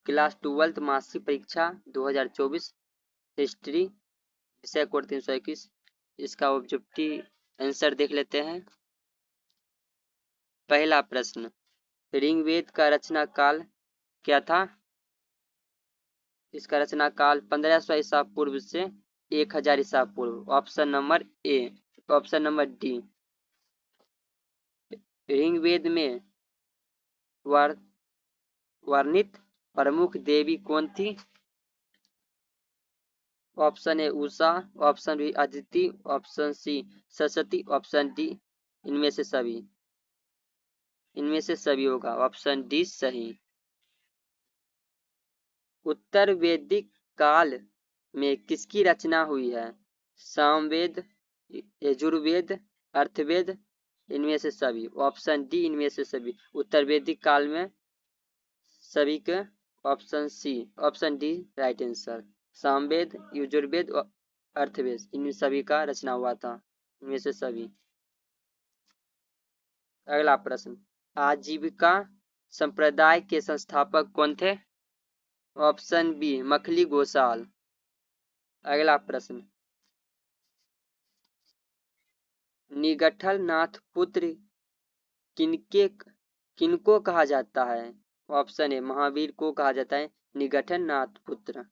Class 12th मासिक परीक्षा 2024 history विषय कोड 321। इसका ऑब्जेक्टिव आंसर देख लेते हैं। पहला प्रश्न, ऋग्वेद का रचना काल क्या था? इसका रचना काल 1500 ईसा पूर्व से 1000 ईसा पूर्व। Option number A. Option number D, Rigveda में वर्णित प्रमुख देवी कौन थी? Option A Usha, option B Aditi, option C Saraswati, option D इनमें से सभी। इनमें से सभी होगा ऑप्शन डी सही। उत्तर वैदिक काल में किसकी रचना हुई है? सामवेद, यजुर्वेद, अर्थवेद, इनमें से सभी। ऑप्शन डी इनमें से सभी। उत्तर वैदिक काल में सभी के option C, option D right answer. Samaveda, Yajurveda और अर्थवेद इन सभी का रचना हुआ था, इनमें से सभी। अगला प्रश्न, आजीविका संप्रदाय के संस्थापक कौन थे? Option B Makkhali Gosala. अगला प्रश्न, निगठल नाथ पुत्र किनको कहा जाता है? ऑप्शन ए महावीर को कहा जाता है निगठन नाथ पुत्र।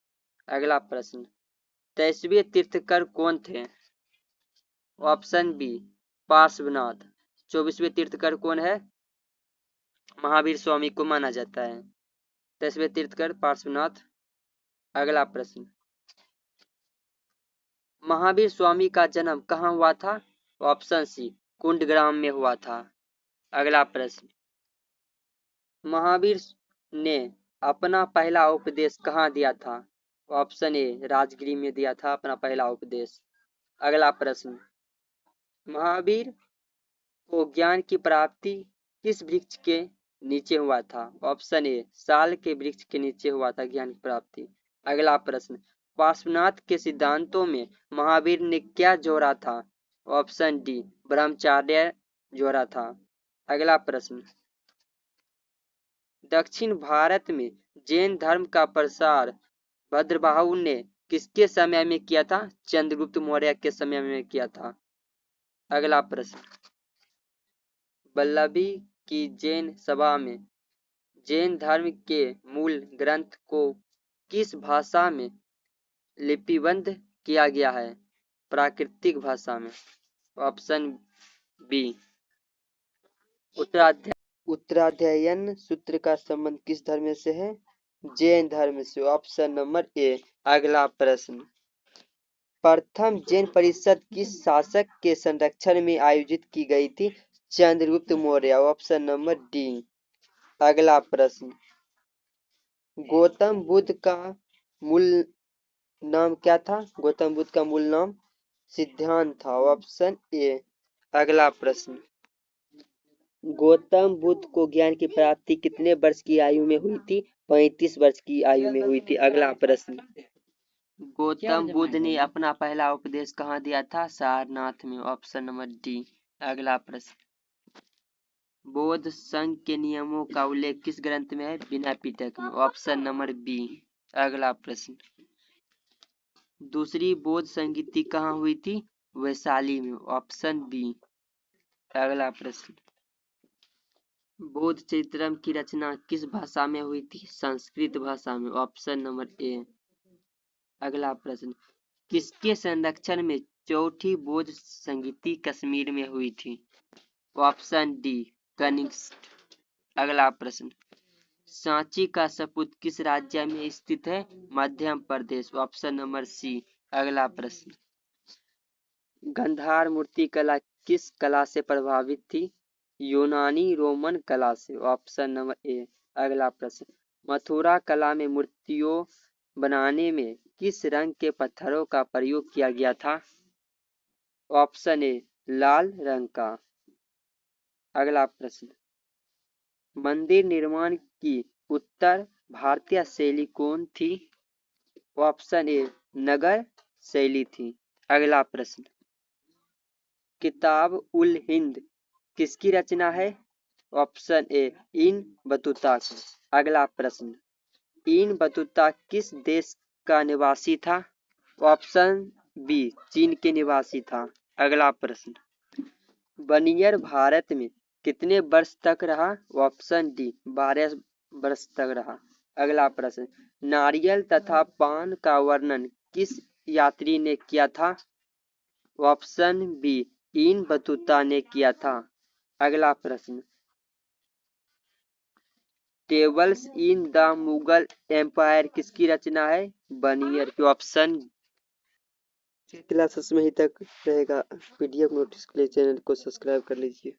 अगला प्रश्न, 23वें तीर्थकर कौन थे? Option B Parshvanath. 24वें तीर्थकर कौन है? महावीर स्वामी को माना जाता है। 23वें तीर्थकर पार्श्वनाथ। अगला प्रश्न, महावीर स्वामी का जन्म कहाँ हुआ था? ऑप्शन सी कुंडग्राम में हुआ था। अगला प्रश्न, महावीर ने अपना पहला उपदेश कहाँ दिया था? ऑप्शन ए राजगिरी में दिया था अपना पहला उपदेश। अगला प्रश्न, महावीर को ज्ञान की प्राप्ति किस वृक्ष के नीचे हुआ था? ऑप्शन ए साल के वृक्ष के नीचे हुआ था ज्ञान की प्राप्ति। अगला प्रश्न, पार्श्वनाथ के सिद्धांतों में महावीर ने क्या जोड़ा था? ऑप्शन डी ब्रह्मचर्य जोड़ा था। अगला प्रश्न, दक्षिण भारत में जैन धर्म का प्रसार भद्रबाहु ने किसके समय में किया था? चंद्रगुप्त मौर्य के समय में किया था। अगला प्रश्न, वल्लभी की जैन सभा में जैन धर्म के मूल ग्रंथ को किस भाषा में लिपिबद्ध किया गया है? प्राकृतिक भाषा में। Option B. उत्तराध्ययन सूत्र का संबंध किस धर्म से है? जैन धर्म से। ऑप्शन नंबर ए। अगला प्रश्न, प्रथम जैन परिषद किस शासक के संरक्षण में आयोजित की गई थी? Chandragupta Maurya. Option number D. अगला प्रश्न, गौतम बुद्ध का मूल नाम क्या था? गौतम बुद्ध का मूल नाम सिद्धांत था। Option A. अगला प्रश्न, गौतम बुद्ध को ज्ञान की प्राप्ति कितने वर्ष की आयु में हुई थी? 35 वर्ष की आयु में हुई थी। अगला प्रश्न, गौतम बुद्ध ने अपना पहला उपदेश कहाँ दिया था? सारनाथ में। Option number D. अगला प्रश्न, बौद्ध संघ के नियमों का उल्लेख किस ग्रंथ में है? विनय पिटक में। Option number B. अगला प्रश्न, दूसरी बौद्ध संगीति कहाँ हुई थी? वैशाली में। Option B. अगला प्रश्न, बौद्ध चरित्रम की रचना किस भाषा में हुई थी? संस्कृत भाषा में। ऑप्शन नंबर ए। अगला प्रश्न, किसके संरक्षण में चौथी बौद्ध संगीति कश्मीर में हुई थी? Option D Kanishka. अगला प्रश्न, सांची का सपूत किस राज्य में स्थित है? Madhya Pradesh. Option number C. अगला प्रश्न, गंधार मूर्ति कला किस कला से प्रभावित थी? यूनानी रोमन कला से। ऑप्शन नंबर ए। अगला प्रश्न, मथुरा कला में मूर्तियों बनाने में किस रंग के पत्थरों का प्रयोग किया गया था? ऑप्शन ए लाल रंग का। अगला प्रश्न, मंदिर निर्माण की उत्तर भारतीय शैली कौन थी? ऑप्शन ए नगर शैली थी। अगला प्रश्न, किताब उल हिंद किसकी रचना है? ऑप्शन ए इन बतूता की। अगला प्रश्न, इब्न बतूता किस देश का निवासी था? ऑप्शन बी चीन के निवासी था। अगला प्रश्न, बनियर भारत में कितने वर्ष तक रहा? ऑप्शन डी 12 वर्ष तक रहा। अगला प्रश्न, नारियल तथा पान का वर्णन किस यात्री ने किया था? ऑप्शन बी इब्न बतूता ने किया था। अगला प्रश्न, tables in the Mughal empire किसकी रचना है? बनियर की। ऑप्शन क्लासेस में ही तक रहेगा। पीडीएफ नोट्स के लिए चैनल को सब्सक्राइब कर लीजिए।